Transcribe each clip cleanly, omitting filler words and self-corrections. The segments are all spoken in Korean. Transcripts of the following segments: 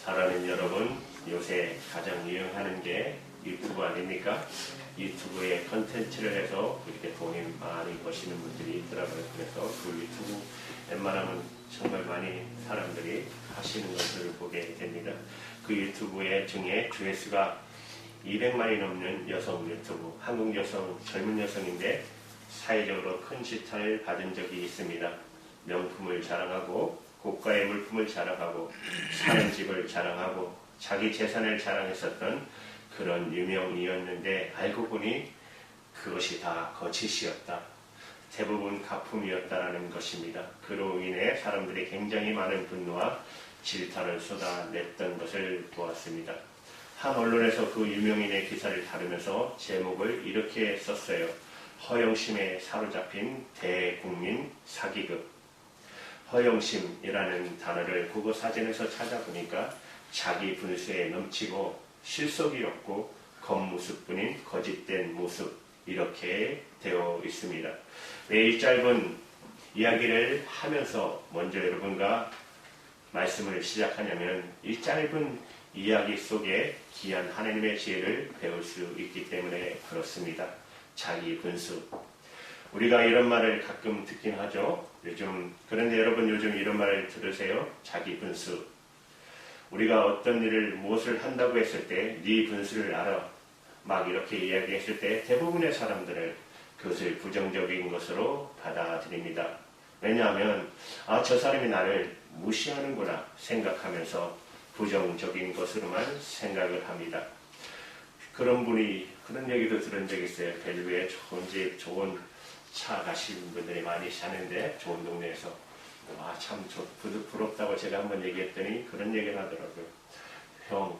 잘 아는 여러분, 요새 가장 유행하는 게 유튜브 아닙니까? 유튜브에 컨텐츠를 해서 이렇게 돈이 많이 버시는 분들이 있더라고요. 그래서 그 유튜브 웬만하면 정말 많이 사람들이 하시는 것을 보게 됩니다. 그 유튜브의 중에 조회수가 200만이 넘는 여성 유튜브, 한국 여성, 젊은 여성인데 사회적으로 큰 지탄을 받은 적이 있습니다. 명품을 자랑하고 고가의 물품을 자랑하고 사는 집을 자랑하고 자기 재산을 자랑했었던 그런 유명이었는데 알고 보니 그것이 다 거짓이었다. 대부분 가품이었다라는 것입니다. 그로 인해 사람들이 굉장히 많은 분노와 질타를 쏟아냈던 것을 보았습니다. 한 언론에서 그 유명인의 기사를 다루면서 제목을 이렇게 썼어요. 허영심에 사로잡힌 대국민 사기극. 허영심이라는 단어를 국어 사전에서 찾아보니까 자기 분수에 넘치고 실속이 없고 겉모습뿐인 거짓된 모습, 이렇게 되어 있습니다. 이 짧은 이야기를 하면서 먼저 여러분과 말씀을 시작하냐면 이 짧은 이야기 속에 귀한 하나님의 지혜를 배울 수 있기 때문에 그렇습니다. 자기 분수. 우리가 이런 말을 가끔 듣긴 하죠. 그런데 여러분 요즘 이런 말을 들으세요? 자기 분수. 우리가 어떤 일을 무엇을 한다고 했을 때 네 분수를 알아. 막 이렇게 이야기했을 때 대부분의 사람들은 그것을 부정적인 것으로 받아들입니다. 왜냐하면 저 사람이 나를 무시하는구나 생각하면서 부정적인 것으로만 생각을 합니다. 그런 얘기도 들은 적이 있어요. 벨류에 좋은 집, 좋은 차 가신 분들이 많이 사는데 좋은 동네에서 참 부럽다고 제가 한번 얘기했더니 그런 얘기를 하더라고요. 형,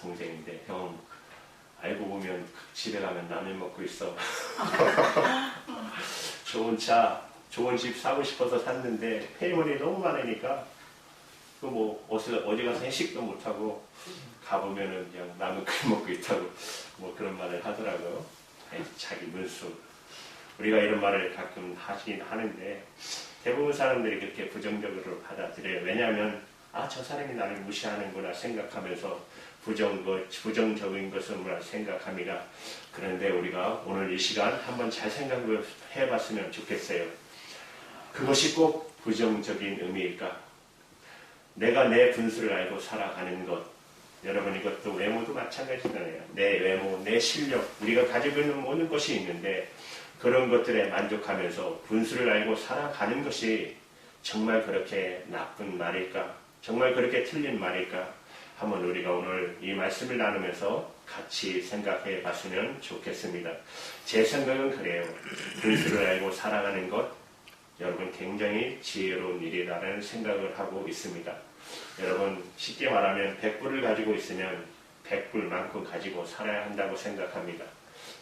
동생인데 형 알고 보면 집에 가면 라면 먹고 있어. 좋은 차, 좋은 집 사고 싶어서 샀는데 페이먼이 너무 많으니까 어디 가서 회식도 못하고 가보면은 그냥 라면 끓여 먹고 있다고 그런 말을 하더라고요. 자기 분수. 우리가 이런 말을 가끔 하긴 하는데 대부분 사람들이 그렇게 부정적으로 받아들여요. 왜냐하면 저 사람이 나를 무시하는구나 생각하면서 부정적인 것을 생각합니다. 그런데 우리가 오늘 이 시간 한번 잘 생각을 해봤으면 좋겠어요. 그것이 꼭 부정적인 의미일까? 내가 내 분수를 알고 살아가는 것. 여러분 이것도 외모도 마찬가지잖아요. 내 외모, 내 실력, 우리가 가지고 있는 모든 것이 있는데 그런 것들에 만족하면서 분수를 알고 살아가는 것이 정말 그렇게 나쁜 말일까? 정말 그렇게 틀린 말일까? 한번 우리가 오늘 이 말씀을 나누면서 같이 생각해 봤으면 좋겠습니다. 제 생각은 그래요. 분수를 알고 살아가는 것, 여러분 굉장히 지혜로운 일이라는 생각을 하고 있습니다. 여러분 쉽게 말하면 100불을 가지고 있으면 100불만큼 가지고 살아야 한다고 생각합니다.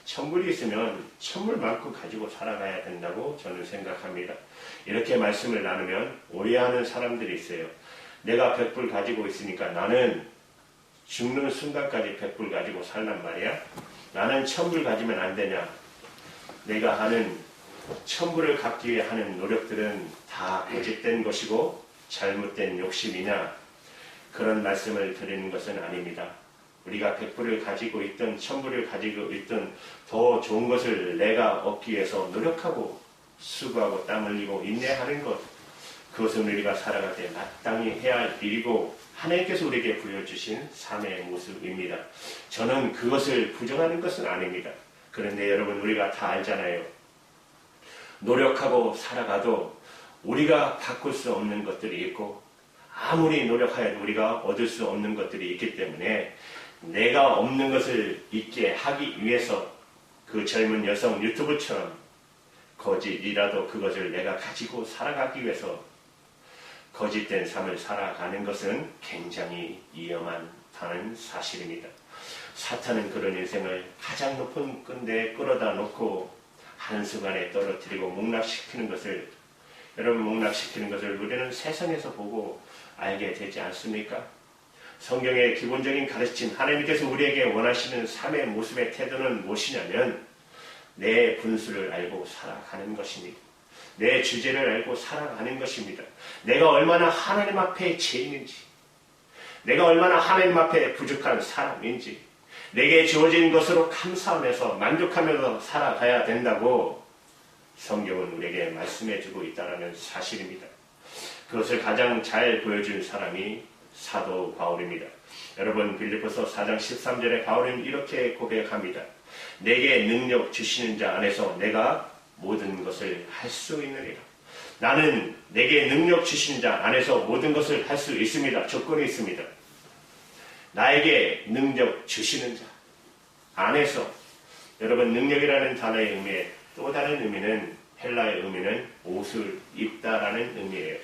1000불이 있으면 1000불만큼 가지고 살아가야 된다고 저는 생각합니다. 이렇게 말씀을 나누면 오해하는 사람들이 있어요. 내가 100불 가지고 있으니까 나는 죽는 순간까지 100불 가지고 살란 말이야? 나는 1000불 가지면 안 되냐? 내가 하는 1000불을 갖기 위해 하는 노력들은 다 거짓된 것이고 잘못된 욕심이냐? 그런 말씀을 드리는 것은 아닙니다. 우리가 100불을 가지고 있든 1000불을 가지고 있든 더 좋은 것을 내가 얻기 위해서 노력하고 수고하고 땀 흘리고 인내하는 것, 그것은 우리가 살아갈 때 마땅히 해야 할 일이고 하나님께서 우리에게 부여주신 삶의 모습입니다. 저는 그것을 부정하는 것은 아닙니다. 그런데 여러분 우리가 다 알잖아요. 노력하고 살아가도 우리가 바꿀 수 없는 것들이 있고 아무리 노력하여도 우리가 얻을 수 없는 것들이 있기 때문에 내가 없는 것을 있게 하기 위해서 그 젊은 여성 유튜브처럼 거짓이라도 그것을 내가 가지고 살아가기 위해서 거짓된 삶을 살아가는 것은 굉장히 위험하다는 사실입니다. 사탄은 그런 인생을 가장 높은 끈대에 끌어다 놓고 한순간에 떨어뜨리고 목락시키는 것을, 여러분 목락시키는 것을 우리는 세상에서 보고 알게 되지 않습니까? 성경의 기본적인 가르침, 하나님께서 우리에게 원하시는 삶의 모습의 태도는 무엇이냐면 내 분수를 알고 살아가는 것입니다. 내 주제를 알고 살아가는 것입니다. 내가 얼마나 하나님 앞에 죄인인지, 내가 얼마나 하나님 앞에 부족한 사람인지, 내게 주어진 것으로 감사하면서 만족하면서 살아가야 된다고 성경은 우리에게 말씀해주고 있다는 사실입니다. 그것을 가장 잘 보여준 사람이 사도 바울입니다. 여러분, 빌립보서 4장 13절에 바울은 이렇게 고백합니다. 내게 능력 주시는 자 안에서 내가 모든 것을 할 수 있느니라. 나는 내게 능력 주시는 자 안에서 모든 것을 할 수 있습니다. 조건이 있습니다. 나에게 능력 주시는 자 안에서, 여러분, 능력이라는 단어의 의미에 또 다른 의미는, 헬라의 의미는 옷을 입다라는 의미예요.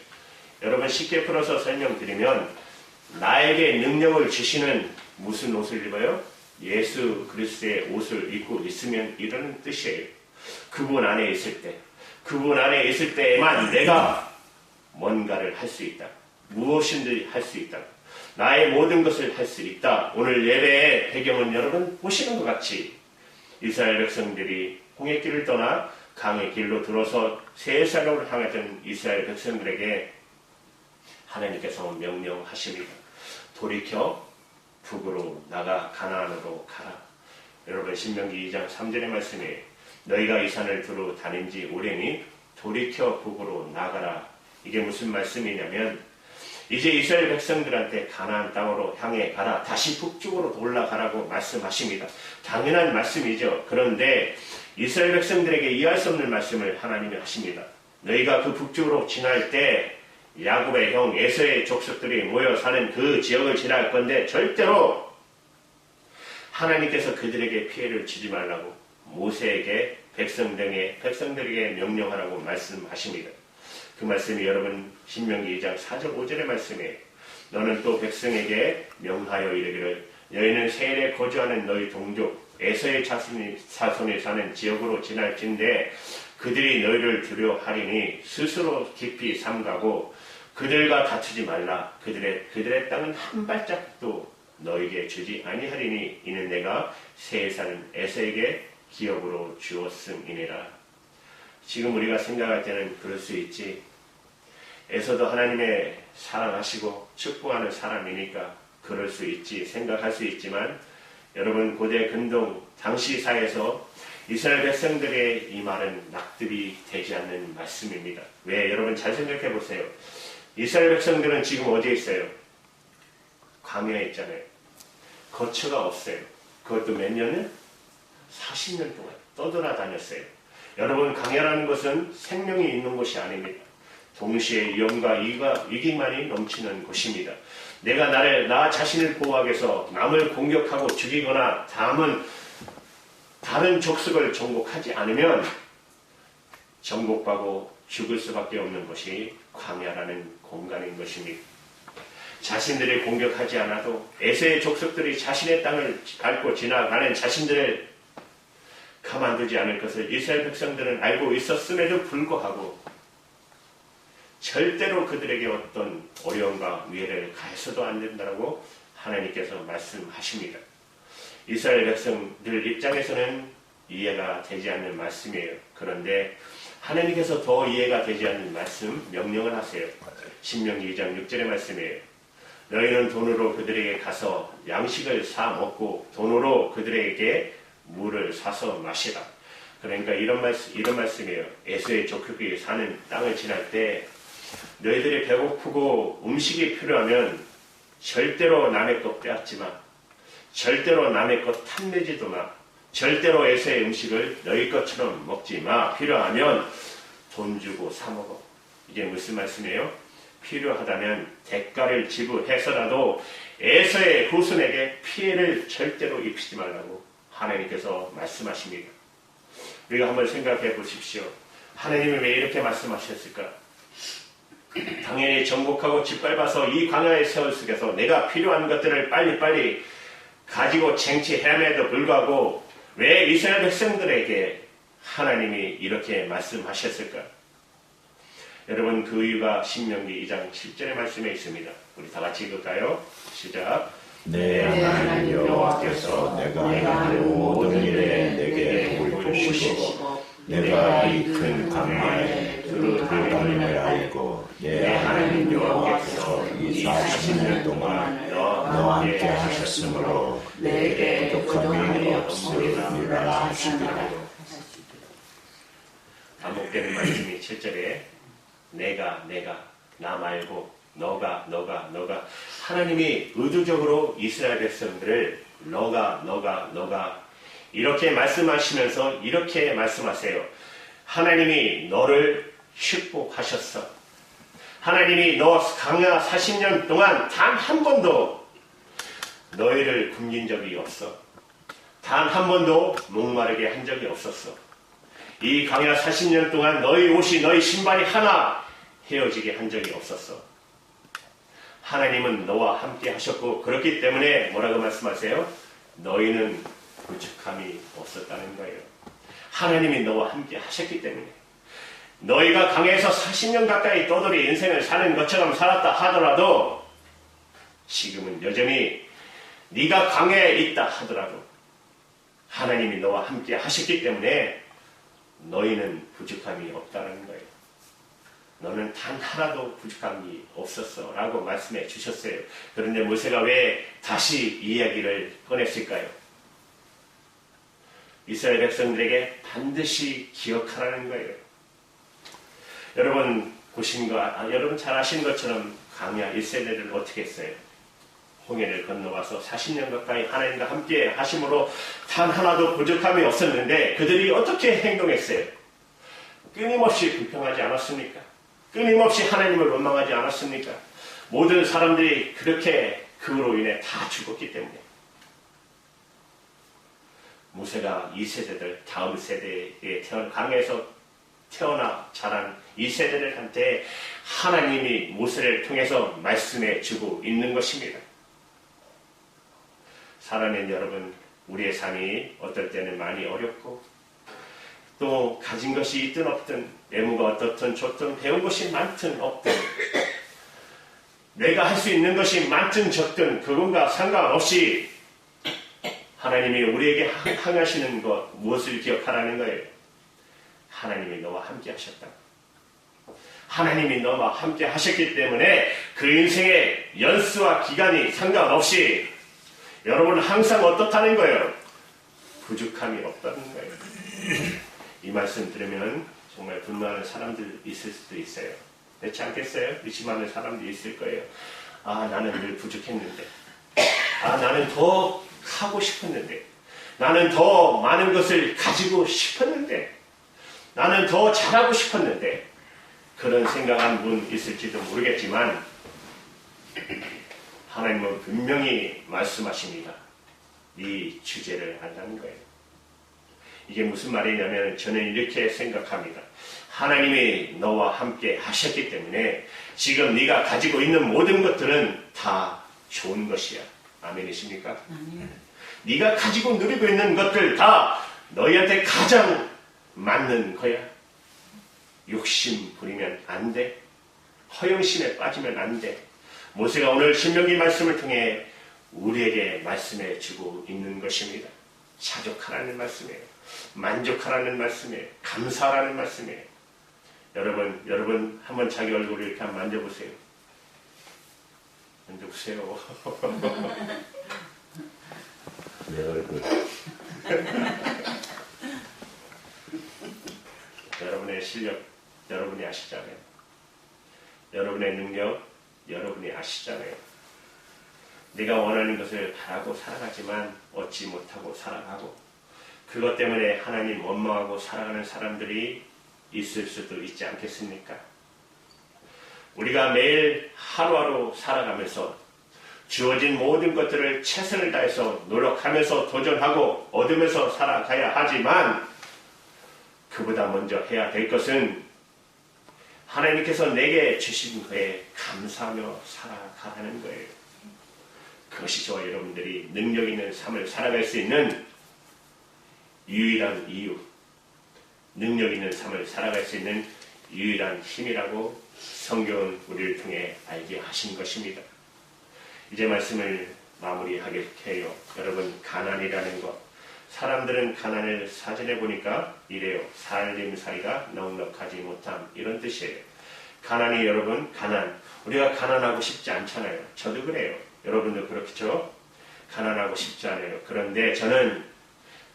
여러분, 쉽게 풀어서 설명드리면 나에게 능력을 주시는 무슨 옷을 입어요? 예수 그리스도의 옷을 입고 있으면 이러는 뜻이에요. 그분 안에 있을 때, 그분 안에 있을 때에만 내가 뭔가를 할 수 있다. 무엇인지 할 수 있다. 나의 모든 것을 할 수 있다. 오늘 예배의 배경은 여러분 보시는 것 같이 이스라엘 백성들이 홍해길을 떠나 강의 길로 들어서 세살로 향했던 이스라엘 백성들에게 하나님께서 명령하십니다. 돌이켜 북으로 나가 가나안으로 가라. 여러분, 신명기 2장 3절의 말씀에 너희가 이 산을 두루 다닌 지 오래니 돌이켜 북으로 나가라. 이게 무슨 말씀이냐면 이제 이스라엘 백성들한테 가나안 땅으로 향해 가라. 다시 북쪽으로 올라가라고 말씀하십니다. 당연한 말씀이죠. 그런데 이스라엘 백성들에게 이해할 수 없는 말씀을 하나님이 하십니다. 너희가 그 북쪽으로 지날 때 야곱의 형 에서의 족속들이 모여 사는 그 지역을 지날 건데 절대로 하나님께서 그들에게 피해를 주지 말라고 모세에게 백성들에게 명령하라고 말씀하십니다. 그 말씀이 여러분 신명기 2장 4절 5절의 말씀에 너는 또 백성에게 명하여 이르기를 너희는 세일에 거주하는 너희 동족 에서의 자손이 사는 지역으로 지날진대 그들이 너희를 두려워하리니 스스로 깊이 삼가고 그들과 다투지 말라. 그들의 땅은 한 발짝도 너에게 주지 아니하리니 이는 내가 세에 사는 에서에게 기업으로 주었음이니라. 지금 우리가 생각할 때는 그럴 수 있지. 에서도 하나님의 사랑하시고 축복하는 사람이니까 그럴 수 있지 생각할 수 있지만 여러분, 고대 근동 당시 사회에서 이스라엘 백성들의 이 말은 납득이 되지 않는 말씀입니다. 왜? 여러분 잘 생각해 보세요. 이스라엘 백성들은 지금 어디에 있어요? 광야에 있잖아요. 거처가 없어요. 그것도 몇 년을? 40년 동안 떠돌아다녔어요. 여러분, 광야라는 것은 생명이 있는 곳이 아닙니다. 동시에 위험과 위기만이 넘치는 곳입니다. 내가 나 자신을 보호하기 위해서 남을 공격하고 죽이거나 다른 족속을 정복하지 않으면 정복하고 죽을 수밖에 없는 것이 광야라는 공간인 것입니다. 자신들이 공격하지 않아도 에서의 족속들이 자신의 땅을 밟고 지나가는 자신들을 가만두지 않을 것을 이스라엘 백성들은 알고 있었음에도 불구하고 절대로 그들에게 어떤 어려움과 위해를 가해서도 안 된다고 하나님께서 말씀하십니다. 이스라엘 백성들 입장에서는 이해가 되지 않는 말씀이에요. 그런데 하나님께서 더 이해가 되지 않는 말씀, 명령을 하세요. 신명기 2장 6절의 말씀이에요. 너희는 돈으로 그들에게 가서 양식을 사 먹고 돈으로 그들에게 물을 사서 마시라. 그러니까 이런 말씀이에요. 에서의 족속이 사는 땅을 지날 때 너희들이 배고프고 음식이 필요하면 절대로 남의 것 빼앗지 마. 절대로 남의 것 탐내지도 마. 절대로 에서의 음식을 너희 것처럼 먹지 마. 필요하면 돈 주고 사 먹어. 이게 무슨 말씀이에요? 필요하다면 대가를 지불해서라도 에서의 후손에게 피해를 절대로 입히지 말라고 하나님께서 말씀하십니다. 우리가 한번 생각해 보십시오. 하나님이 왜 이렇게 말씀하셨을까? 당연히 정복하고 짓밟아서 이 광야의 세월 속에서 내가 필요한 것들을 빨리빨리 가지고 쟁취해야함에도 불구하고 왜 이스라엘 백성들에게 하나님이 이렇게 말씀하셨을까? 여러분, 그 이유가 신명기 2장 10절의 말씀에 있습니다. 우리 다 같이 읽을까요? 시작. 내 하나님 여호와께서 내가 하는 모든 일에 내게 복을 주시고 내가 이 큰 광야에 두루 다님을 알고 내 하나님 여호와께서 이 40년 동안 함께 하셨으므로 내게 부족함이 없으리라 하시니라. 반복되는 말씀이 7절에 내가 나 말고 너가 하나님이 의도적으로 이스라엘 백성들을 너가 이렇게 말씀하시면서 이렇게 말씀하세요. 하나님이 너를 축복하셨어. 하나님이 너 광야 40년 동안 단 한 번도 너희를 굶긴 적이 없어. 단 한 번도 목마르게 한 적이 없었어. 이 광야 40년 동안 너희 옷이 너희 신발이 하나 헤어지게 한 적이 없었어. 하나님은 너와 함께 하셨고 그렇기 때문에 뭐라고 말씀하세요? 너희는 부족함이 없었다는 거예요. 하나님이 너와 함께 하셨기 때문에 너희가 강에서 40년 가까이 떠돌이 인생을 사는 것처럼 살았다 하더라도 지금은 여전히 네가 강에 있다 하더라도 하나님이 너와 함께 하셨기 때문에 너희는 부족함이 없다는 거예요. 너는 단 하나도 부족함이 없었어 라고 말씀해 주셨어요. 그런데 모세가 왜 다시 이 이야기를 꺼냈을까요? 이스라엘 백성들에게 반드시 기억하라는 거예요. 여러분 여러분 잘 아시는 것처럼 광야 1세대를 어떻게 했어요? 홍해를 건너와서 40년 가까이 하나님과 함께 하심으로 단 하나도 부족함이 없었는데 그들이 어떻게 행동했어요? 끊임없이 불평하지 않았습니까? 끊임없이 하나님을 원망하지 않았습니까? 모든 사람들이 그렇게 그로 인해 다 죽었기 때문에 모세가 이 세대들 다음 세대에 강에서 태어나 자란 이 세대들한테 하나님이 모세를 통해서 말씀해 주고 있는 것입니다. 사랑하는 여러분, 우리의 삶이 어떨 때는 많이 어렵고 또 가진 것이 있든 없든 외모가 어떻든 좋든 배운 것이 많든 없든 내가 할 수 있는 것이 많든 적든 그것과 상관없이 하나님이 우리에게 향하시는 것 무엇을 기억하라는 거예요? 하나님이 너와 함께 하셨다. 하나님이 너와 함께 하셨기 때문에 그 인생의 연수와 기간이 상관없이 여러분은 항상 어떻다는 거예요? 부족함이 없다는 거예요. 이 말씀 들으면 정말 분노하는 사람들 있을 수도 있어요. 그렇지 않겠어요? 의심하는 사람도 있을 거예요. 아, 나는 늘 부족했는데. 아, 나는 더 하고 싶었는데. 나는 더 많은 것을 가지고 싶었는데. 나는 더 잘하고 싶었는데. 그런 생각한 분 있을지도 모르겠지만 하나님은 분명히 말씀하십니다. 네 주제를 안다는 거예요. 이게 무슨 말이냐면 저는 이렇게 생각합니다. 하나님이 너와 함께 하셨기 때문에 지금 네가 가지고 있는 모든 것들은 다 좋은 것이야. 아멘이십니까? 네가 가지고 누리고 있는 것들 다 너희한테 가장 맞는 거야. 욕심 부리면 안 돼. 허영심에 빠지면 안 돼. 모세가 오늘 신명기 말씀을 통해 우리에게 말씀해 주고 있는 것입니다. 자족하라는 말씀이에요. 만족하라는 말씀이에요. 감사하라는 말씀이에요. 여러분 한번 자기 얼굴을 이렇게 한번 만져보세요. 만져보세요. 내 얼굴. 여러분의 실력 여러분이 아시잖아요. 여러분의 능력 여러분이 아시잖아요. 내가 원하는 것을 바라고 살아가지만 얻지 못하고 살아가고 그것 때문에 하나님 원망하고 살아가는 사람들이 있을 수도 있지 않겠습니까? 우리가 매일 하루하루 살아가면서 주어진 모든 것들을 최선을 다해서 노력하면서 도전하고 얻으면서 살아가야 하지만 그보다 먼저 해야 될 것은 하나님께서 내게 주신 거에 감사하며 살아가는 거예요. 그것이 저와 여러분들이 능력 있는 삶을 살아갈 수 있는 유일한 이유, 능력 있는 삶을 살아갈 수 있는 유일한 힘이라고 성경은 우리를 통해 알게 하신 것입니다. 이제 말씀을 마무리하게 해요. 여러분, 가난이라는 것, 사람들은 가난을 사전에 보니까 이래요. 살림살이가 넉넉하지 못함, 이런 뜻이에요. 가난이 여러분, 가난, 우리가 가난하고 싶지 않잖아요. 저도 그래요. 여러분도 그렇겠죠? 가난하고 싶지 않아요. 그런데 저는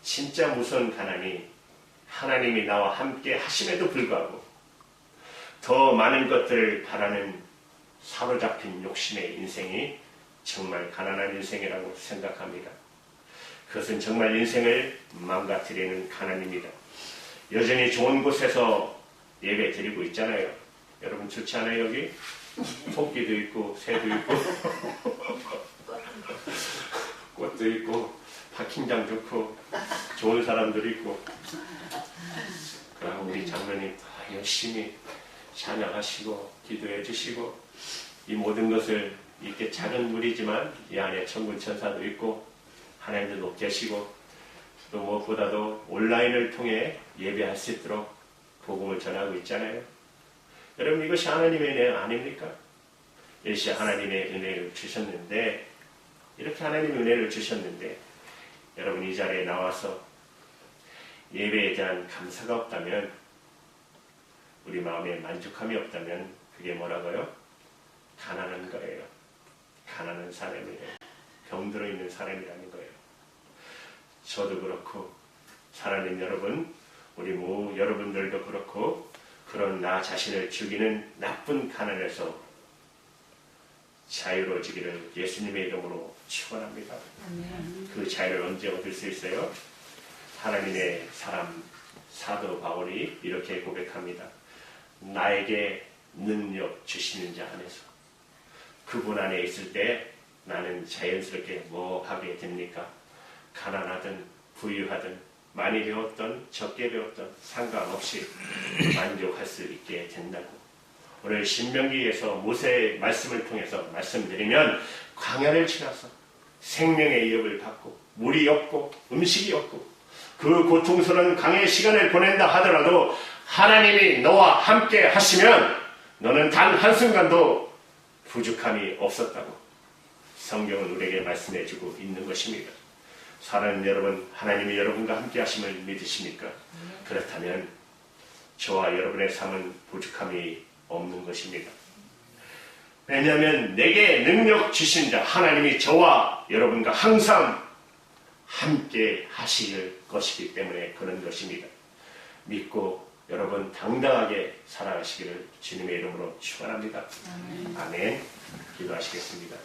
진짜 무서운 가난이 하나님이 나와 함께 하심에도 불구하고 더 많은 것들을 바라는 사로잡힌 욕심의 인생이 정말 가난한 인생이라고 생각합니다. 그것은 정말 인생을 망가뜨리는 가난입니다. 여전히 좋은 곳에서 예배 드리고 있잖아요. 여러분 좋지 않아요? 여기? 토끼도 있고 새도 있고 꽃도 있고 파킹장 좋고 좋은 사람들이 있고 그럼 우리 장로님 열심히 찬양하시고 기도해 주시고 이 모든 것을 이렇게 작은 무리지만 이 안에 천군 천사도 있고 하나님도 계시고 또 무엇보다도 온라인을 통해 예배할 수 있도록 복음을 전하고 있잖아요. 여러분 이것이 하나님의 은혜 아닙니까? 이것이 하나님의 은혜를 주셨는데 이렇게 하나님의 은혜를 주셨는데 여러분 이 자리에 나와서 예배에 대한 감사가 없다면 우리 마음에 만족함이 없다면 그게 뭐라고요? 가난한 거예요. 가난한 사람이에요. 병들어 있는 사람이라는 거예요. 저도 그렇고 사랑하는 여러분 우리 여러분들도 그렇고 그런 나 자신을 죽이는 나쁜 가난에서 자유로워지기를 예수님의 이름으로 축원합니다. 그 자유를 언제 얻을 수 있어요? 하나님의 사람 사도 바울이 이렇게 고백합니다. 나에게 능력 주시는 자 안에서 그분 안에 있을 때 나는 자연스럽게 뭐 하게 됩니까? 가난하든 부유하든 많이 배웠던 적게 배웠던 상관없이 만족할 수 있게 된다고. 오늘 신명기에서 모세의 말씀을 통해서 말씀드리면 광야를 지나서 생명의 위협을 받고 물이 없고 음식이 없고 그 고통스러운 강의 시간을 보낸다 하더라도 하나님이 너와 함께 하시면 너는 단 한순간도 부족함이 없었다고 성경은 우리에게 말씀해주고 있는 것입니다. 사랑하는 여러분, 하나님이 여러분과 함께 하심을 믿으십니까? 그렇다면 저와 여러분의 삶은 부족함이 없는 것입니다. 왜냐하면 내게 능력 주신 자 하나님이 저와 여러분과 항상 함께 하실 것이기 때문에 그런 것입니다. 믿고 여러분 당당하게 살아가시기를 주님의 이름으로 축원합니다. 아멘. 기도하시겠습니다.